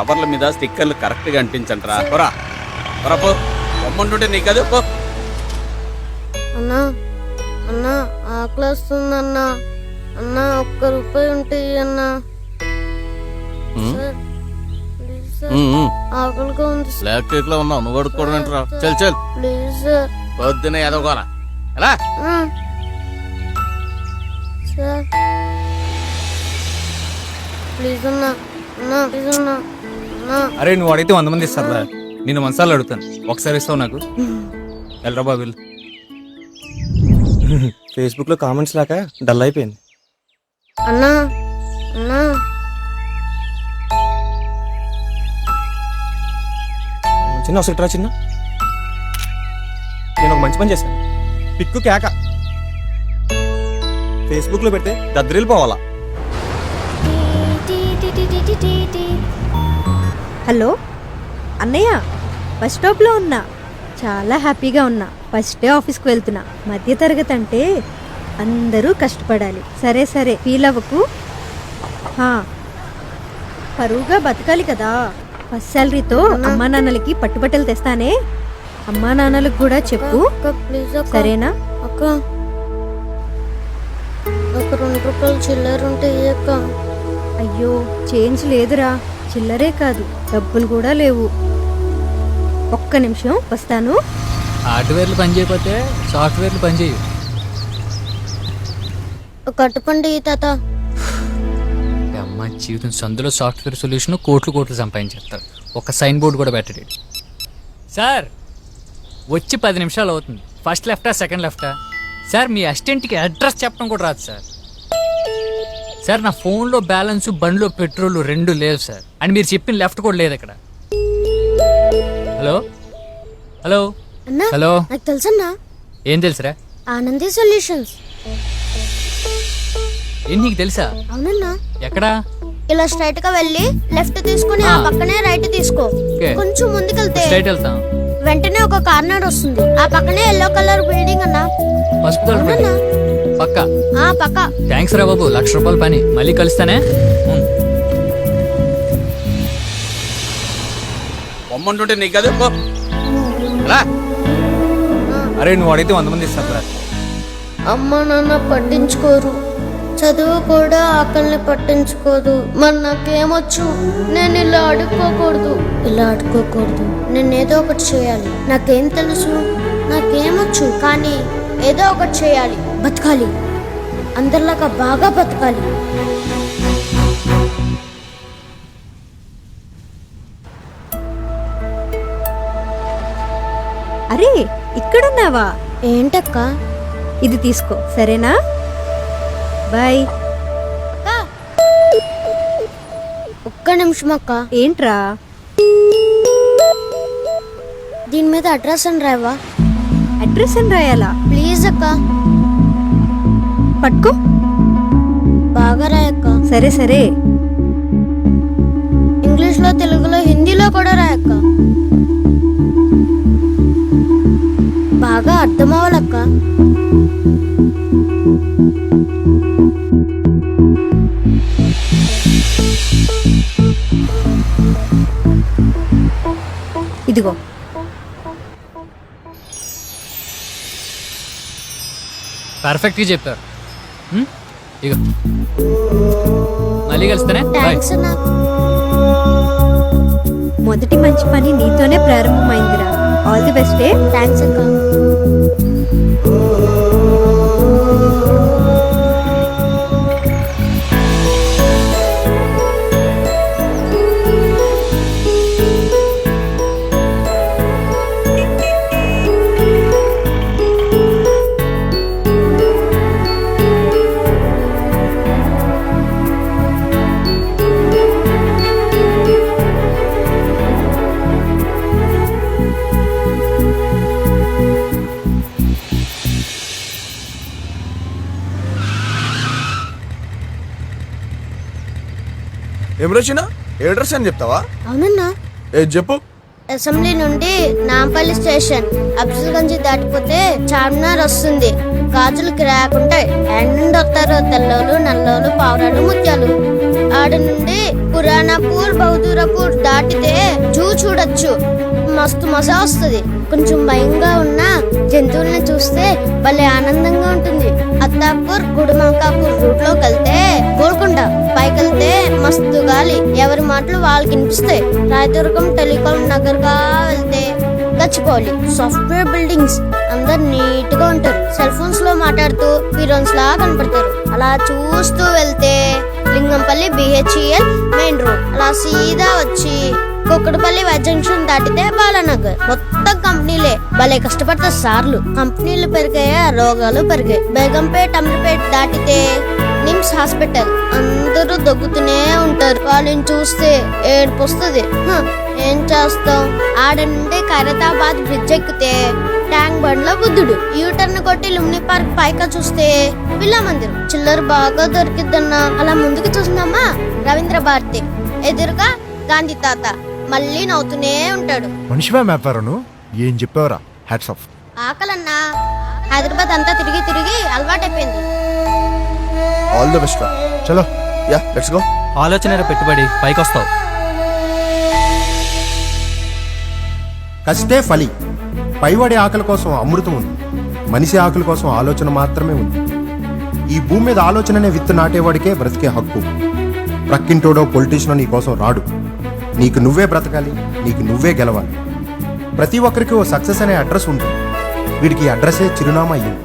కవర్ల మీద స్టిక్కర్లు కరెక్ట్ గా అంటించండి రా. పోరా పోరా పో. బొమ్మంటుంటే నీకు అది పో. అన్నా అన్నా ఆకలి వస్తుందన్నా. అన్నా ₹1 ఉంటే అన్నా. సార్, ప్లీజ్ సార్, ఆకలిగా ఉంది సార్. బ్లాక్ కేక్ లో ఉన్నావు, నువ్వు అడుక్కోవడం ఏంట్రా? చల్ చల్, ప్లీజ్ సార్. పొద్దునే ఎదగోరా ఎలా. సార్ ప్లీజ్ అన్నా, అన్నా ప్లీజ్ అన్నా, అన్నా. అరే నువ్వు అడిగితే 100 మంది ఇస్తారా? నేను మనసార్లు అడుగుతాను, ఒకసారి ఇస్తావు నాకు. వెళ్ళరా బాబు వెళ్ళు. ఫేస్బుక్ లో కామెంట్స్ లాగా డల్ అయిపోయింది. అన్నా అన్నా చిన్న ఒకసారి రా చిన్న. నేను ఒక మంచి పని చేశాను. పిక్కు కేక ఫేస్బుక్ లో పెడితే దద్దరిల్లి పోవాలా. హలో అన్నయ్య, బస్ స్టాప్లో ఉన్నా. చాలా హ్యాపీగా ఉన్నా. ఫస్ట్ డే ఆఫీస్కి వెళ్తున్నా. మధ్య తరగతి అంటే అందరూ కష్టపడాలి. సరే సరే, ఫీల్ అవ్వకు. పరువుగా బతకాలి కదా. ఫస్ట్ శాలరీతో అమ్మా నాన్నలకి పట్టుబట్టలు తెస్తానే. అమ్మా నాన్నలకు కూడా చెప్పు, అక్క ప్లీజ్ అక్క. సరేనా? అక్క ఒక ₹2 చిల్లర ఉంటే అక్క. అయ్యో చేంజ్ లేదురా. చిల్లరే కాదు, డబ్బులు కూడా లేవు. ఒక్క నిమిషం వస్తాను. హార్డ్వేర్లు పని చేయకపోతే సాఫ్ట్వేర్లు పని చేయవు. ఒక అట్టుపండి తాత. అమ్మ జీవితం సందులో సాఫ్ట్వేర్ సొల్యూషన్ కోట్లు సంపాదించేస్తారు. ఒక సైన్ బోర్డు కూడా పెట్టడు. సార్ వచ్చి 10 నిమిషాలు అవుతుంది. ఫస్ట్ లెఫ్టా సెకండ్ లెఫ్టా? సార్ మీ అసిస్టెంట్కి అడ్రస్ చెప్పడం కూడా రాదు సార్. సార్ నా ఫోన్లో బ్యాలెన్స్, బండిలో పెట్రోల్ 2 లేవు సార్. అండ్ మీరు చెప్పిన లెఫ్ట్ కూడా లేదు ఇక్కడ. హలో హలో అన్నా హలో, నాకు తెలుసన్నా. ఏం తెలుసురా? ఆనంది సొల్యూషన్స్. ఏం నీకు తెలుసా? అవునన్నా. ఎక్కడా? ఇలా స్ట్రైట్ గా వెళ్ళి లెఫ్ట్ తీసుకుని ఆ పక్కనే రైట్ తీసుకో. ఓకే. కొంచెం ముందుకెళ్తే స్ట్రైట్ వెళ్తాం. వెంటనే ఒక కార్నర్ వస్తుంది. ఆ పక్కనే ఎల్లో కలర్ బిల్డింగ్ అన్నా. పసుపు కలర్ అవునన్నా. పక్క. ఆ పక్క. థ్యాంక్స్ రా బాబు, ₹1,00,000 పని. మళ్ళీ కలుస్తానే. బొమ్మంటుంటే నీకు అది పో. ఎలా. అరే నువ్వు అడిగితే 100 మంది ఇస్తారా? అమ్మ నాన్న పట్టించుకోరు. చదువు కూడా ఆకలిని పట్టించుకోదు. మరి నాకేమొచ్చు? నేను ఇలా అడుక్కోకూడదు. నేను ఏదో ఒకటి చేయాలి. నాకేం తెలుసు? నాకేమొచ్చు? కానీ ఏదో ఒకటి చేయాలి. బతకాలి, అందరిలాగా బాగా బతకాలి. అరే ఇక్కడున్నావా? ఏంటక్క? ఇది తీసుకో, సరేనా? బాయ్. ఒక్క నిమిషం అక్క. ఏంట్రా? దీని మీద అడ్రస్ అని రావా? అడ్రస్ అని రాయాలా? ప్లీజ్ అక్క. పట్టుకో. బాగా రాయక్క. సరే సరే. ఇంగ్లీష్ లో, తెలుగులో, హిందీలో కూడా రాయక్క. బాగా అర్థం అవ్వాలక్క. ఇదిగో. పర్ఫెక్ట్గా చెప్పారు. ఇగో మళ్ళీ కలుస్తానే. బాయ్. థ్యాంక్స్ అన్నా. మొదటి మంచి పని నీతోనే ప్రారంభమైందిరా. All the best. థ్యాంక్స్ అక్క. ఏం రచన ఏ డ్రెస్ అని చెప్తావా? అవునన్నా. ఏ చెప్పు. అసెంబ్లీ నుండి నాంపల్లి స్టేషన్, అఫ్జల్గంజ్ దాటిపోతే చార్మినార్ వస్తుంది. గాజులు కిరాకుంటాయి. ఎండ్ నుండి వస్తారు తెల్లోలు, నల్లోలు, పావురాలు, ముత్యాలు. ఆడ నుండి బురానాపూర్ బహదూరాపూర్ దాటితే జూ చూడొచ్చు. మస్తు మజా వస్తుంది. కొంచెం భయంగా ఉన్న జంతువుల్ని చూస్తే భలే ఆనందంగా ఉంటుంది. అత్తాపూర్ గుడిమంకాపూర్ రూట్ లోకి వెళ్తే గోల్కొండ పైకెళ్తే మస్తు గాలి, ఎవరి మాటలు వాళ్ళకి వినిపిస్తాయి. రాయదుర్గం టెలికాం నగర్ గా వెళ్తే గచ్చిపోవాలి. సాఫ్ట్వేర్ బిల్డింగ్స్, అందరు నీట్ గా ఉంటారు. సెల్ ఫోన్స్ లో మాట్లాడుతూ హీరోయిన్స్ లా కనపడతారు. అలా చూస్తూ వెళ్తే లింగంపల్లి BHEL మెయిన్ రోడ్, అలా సీదా వచ్చి కుక్కడపల్లి వై జంక్షన్ దాటితే బాలానగర్. మొత్తం కంపెనీలే. భలే కష్టపడతారు సార్లు. కంపెనీలు పెరిగాయి, రోగాలు పెరిగాయి. బేగంపేట్ అమీర్పేట్ దాటితే నిమ్స్ హాస్పిటల్. అందరూ దగ్గుతూనే ఉంటారు. వాళ్ళని చూస్తే ఏడుపు వస్తుంది. ఏం చేస్తాం? ఆడ నుండి ఖైరతాబాద్ బ్రిడ్జ్ ఎక్కితే ట్యాంక్ బండ్ లో బుద్ధుడు. యూటర్న్ కొట్టి లుమ్ని పార్క్ పైకా చూస్తే బిర్లా మందిరం. చిల్లర బాగా దొరికిద్దన్నా. అలా ముందుకు చూసిందమ్మా రవీంద్ర భారతి, ఎదురుగా గాంధీ తాత. మళ్ళీ నవ్వుతూనే ఉంటాడు. మనిషివా వ్యాపారను ఏం చెప్పావరా? Hats off. ఆకలన్నా హైదరాబాద్ అంతా తిరిగి తిరిగి అలవాటైపోయింది. ఆల్ ద బెస్ట్ రా. చలో యా లెట్స్ గో. ఆలోచన పెట్టుబడి పైకి వస్తావు. కష్టే ఫలి. పైవాడి ఆకలి కోసం అమృతం ఉంది, మనిషి ఆకలి కోసం ఆలోచన మాత్రమే ఉంది. ఈ భూమి మీద ఆలోచననే విత్తు నాటేవాడికే బ్రతికే హక్కు. ప్రక్కింటోడో పొలిటీషనో నీ కోసం రాడు. నీకు నువ్వే బ్రతకాలి, నీకు నువ్వే గెలవాలి. ప్రతి ఒక్కరికి ఓ సక్సెస్ అనే అడ్రస్ ఉంటుంది. వీడికి ఈ అడ్రస్సే చిరునామా అయ్యింది.